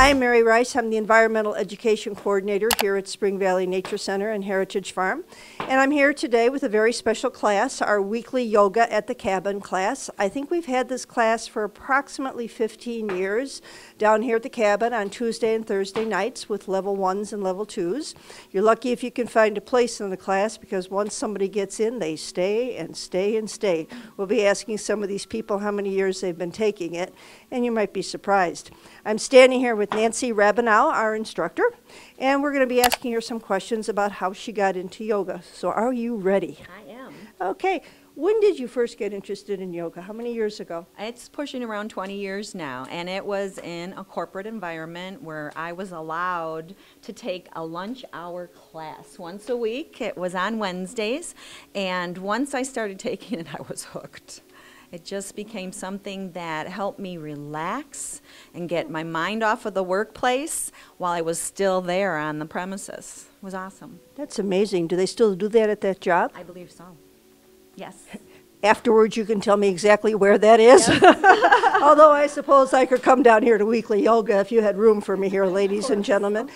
I'm Mary Rice. I'm the Environmental Education Coordinator here at Spring Valley Nature Center and Heritage Farm. And I'm here today with a very special class, our weekly Yoga at the Cabin class. I think we've had this class for approximately 15 years down here at the cabin on Tuesday and Thursday nights with level 1s and level 2s. You're lucky if you can find a place in the class because once somebody gets in, they stay and stay and stay. We'll be asking some of these people how many years they've been taking it, and you might be surprised. I'm standing here with Nancy Rabinow, our instructor, and we're going to be asking her some questions about how she got into yoga. So are you ready? I am. Okay. When did you first get interested in yoga? How many years ago? It's pushing around 20 years now, and it was in a corporate environment where I was allowed to take a lunch hour class once a week. It was on Wednesdays, and once I started taking it, I was hooked. It just became something that helped me relax and get my mind off of the workplace while I was still there on the premises. It was awesome. That's amazing. Do they still do that at that job? I believe so. Yes. Afterwards, you can tell me exactly where that is. Yes. Although I suppose I could come down here to weekly yoga if you had room for me here, ladies and gentlemen.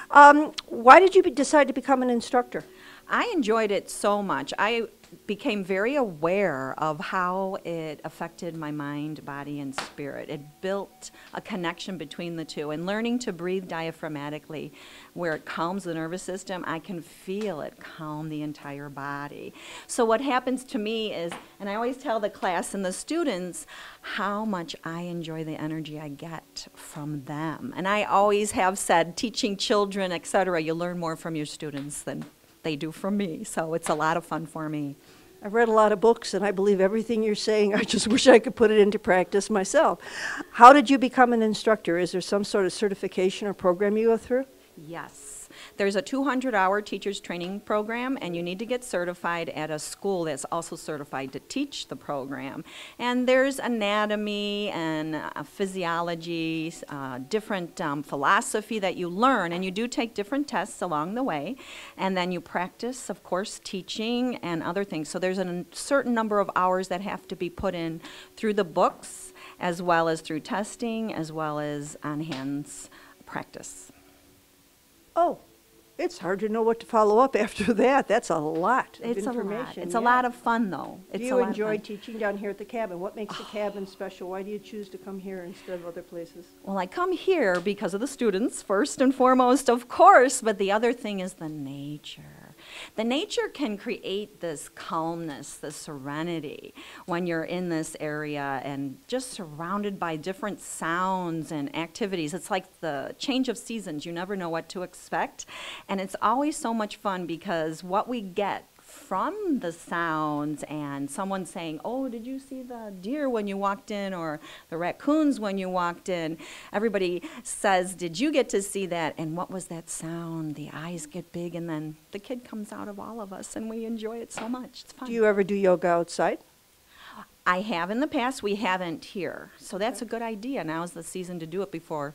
Why did you decide to become an instructor? I enjoyed it so much. I became very aware of how it affected my mind, body, and spirit. It built a connection between the two. And learning to breathe diaphragmatically, where it calms the nervous system, I can feel it calm the entire body. So what happens to me is, and I always tell the class and the students how much I enjoy the energy I get from them. And I always have said, teaching children, etc., you learn more from your students than they do from me, so it's a lot of fun for me. I've read a lot of books, and I believe everything you're saying. I just wish I could put it into practice myself. How did you become an instructor? Is there some sort of certification or program you go through? Yes. There's a 200-hour teacher's training program, and you need to get certified at a school that's also certified to teach the program. And there's anatomy and physiology, different philosophy that you learn, and you do take different tests along the way. And then you practice, of course, teaching and other things. So there's a certain number of hours that have to be put in through the books, as well as through testing, as well as on-hands practice. Oh, it's hard to know what to follow up after that. That's a lot of information. It's a lot of fun, though. Do you enjoy teaching down here at the cabin? What makes the cabin special? Why do you choose to come here instead of other places? Well, I come here because of the students, first and foremost, of course, but the other thing is the nature. The nature can create this calmness, this serenity when you're in this area and just surrounded by different sounds and activities. It's like the change of seasons. You never know what to expect. And it's always so much fun because what we get from the sounds and someone saying, oh, did you see the deer when you walked in, or the raccoons when you walked in? Everybody says, did you get to see that? And what was that sound? The eyes get big, and then the kid comes out of all of us, and we enjoy it so much. It's fun. Do you ever do yoga outside? I have in the past. We haven't here. So that's a good idea. Now is the season to do it before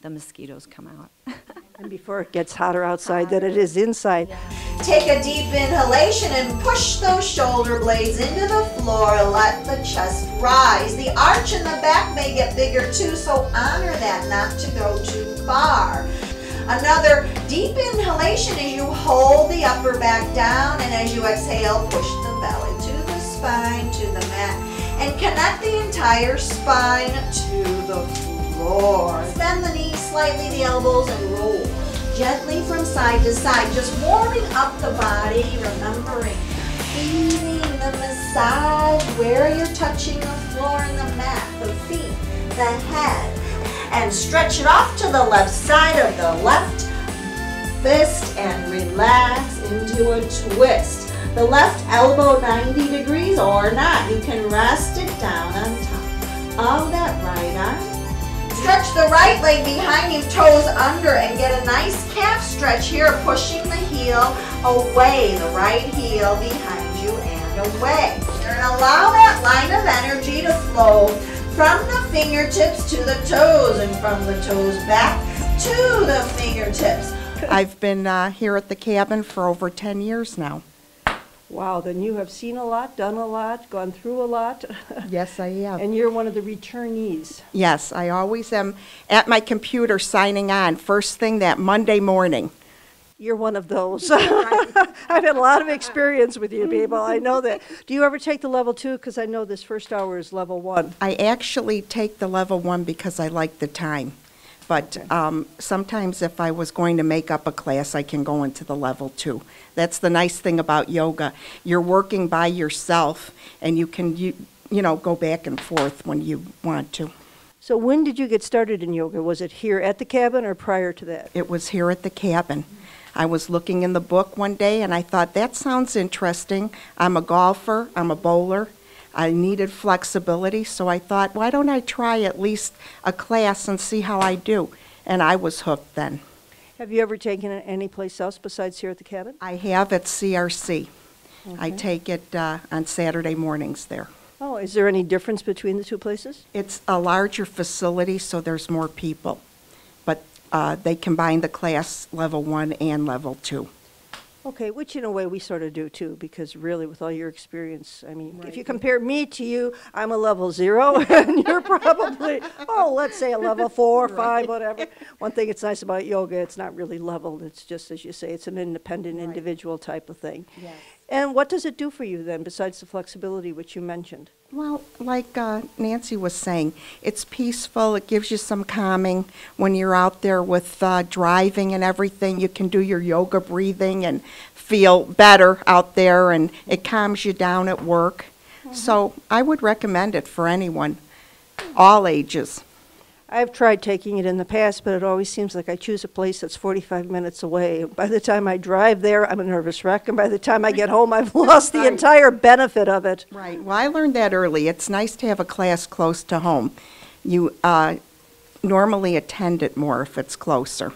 the mosquitoes come out. And before it gets hotter outside than it is inside. Yeah. Take a deep inhalation and push those shoulder blades into the floor. Let the chest rise. The arch in the back may get bigger too, so honor that not to go too far. Another deep inhalation as you hold the upper back down, and as you exhale, push the belly to the spine, to the mat, and connect the entire spine to the floor. Bend the knees slightly, the elbows, and roll gently from side to side, just warming up the body, remembering, feeling the massage where you're touching the floor and the mat, the feet, the head, and stretch it off to the left side of the left fist and relax into a twist. The left elbow 90 degrees or not. You can rest it down on top of that right arm. Stretch the right leg behind you, toes under, and get a nice calf stretch here, pushing the heel away, the right heel behind you and away. And allow that line of energy to flow from the fingertips to the toes, and from the toes back to the fingertips. I've been here at the cabin for over 10 years now. Wow, then you have seen a lot, done a lot, gone through a lot. Yes, I have. And you're one of the returnees. Yes, I always am at my computer signing on first thing that Monday morning. You're one of those. I've had a lot of experience with you people, I know that. Do you ever take the level 2? Because I know this first hour is level 1. I actually take the level 1 because I like the time. But sometimes if I was going to make up a class, I can go into the level 2. That's the nice thing about yoga. You're working by yourself, and you can, you know, go back and forth when you want to. So when did you get started in yoga? Was it here at the cabin or prior to that? It was here at the cabin. I was looking in the book one day, and I thought, that sounds interesting. I'm a golfer. I'm a bowler. I needed flexibility, so I thought, why don't I try at least a class and see how I do? And I was hooked then. Have you ever taken it any place else besides here at the cabin? I have at CRC. Okay. I take it on Saturday mornings there. Oh, is there any difference between the two places? It's a larger facility, so there's more people. But they combine the class level 1 and level 2. Okay, which in a way we sort of do too, because really with all your experience, I mean, if Right. you compare me to you, I'm a level 0 and you're probably, oh, let's say a level 4, 5, whatever. One thing that's nice about yoga, it's not really leveled. It's just, as you say, it's an independent individual type of thing. Yes. And what does it do for you then, besides the flexibility which you mentioned? Well, like Nancy was saying, it's peaceful. It gives you some calming when you're out there with driving and everything. You can do your yoga breathing and feel better out there, and it calms you down at work. So I would recommend it for anyone, all ages. I've tried taking it in the past, but it always seems like I choose a place that's 45 minutes away. By the time I drive there, I'm a nervous wreck, and by the time I get home, I've lost the entire benefit of it. Right. Well, I learned that early. It's nice to have a class close to home. You normally attend it more if it's closer.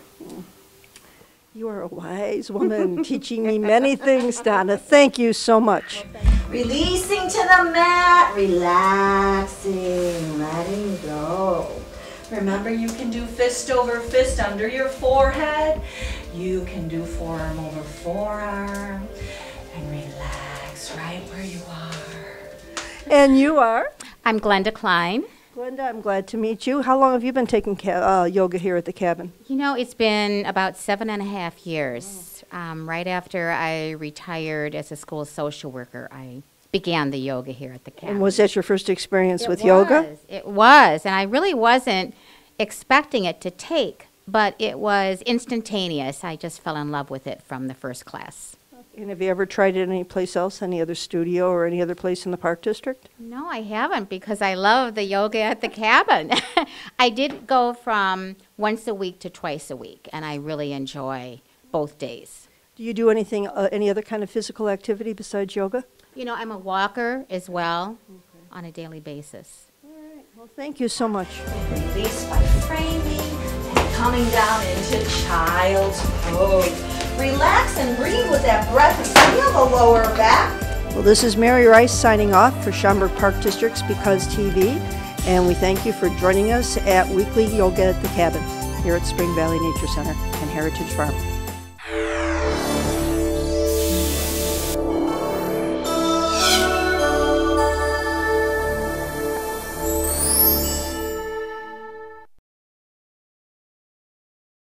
You are a wise woman, teaching me many things, Donna. Thank you so much. Releasing to the mat, relaxing, letting go. Remember, you can do fist over fist under your forehead. You can do forearm over forearm. And relax right where you are. And you are? I'm Glenda Klein. Glenda, I'm glad to meet you. How long have you been taking yoga here at the cabin? You know, it's been about 7.5 years. Right after I retired as a school social worker, I began the yoga here at the cabin. And was that your first experience with yoga? It was, and I really wasn't expecting it to take, but it was instantaneous. I just fell in love with it from the first class. And have you ever tried it any place else, any other studio or any other place in the Park District? No, I haven't, because I love the yoga at the cabin. I did go from once a week to twice a week, and I really enjoy both days. Do you do anything, any other kind of physical activity besides yoga? You know, I'm a walker as well on a daily basis. All right. Well, thank you so much. Release by framing and coming down into child's pose. Relax and breathe with that breath and feel the lower back. Well, this is Mary Rice signing off for Schaumburg Park District's Because TV, and we thank you for joining us at Weekly Yoga at the Cabin here at Spring Valley Nature Center and Heritage Farm.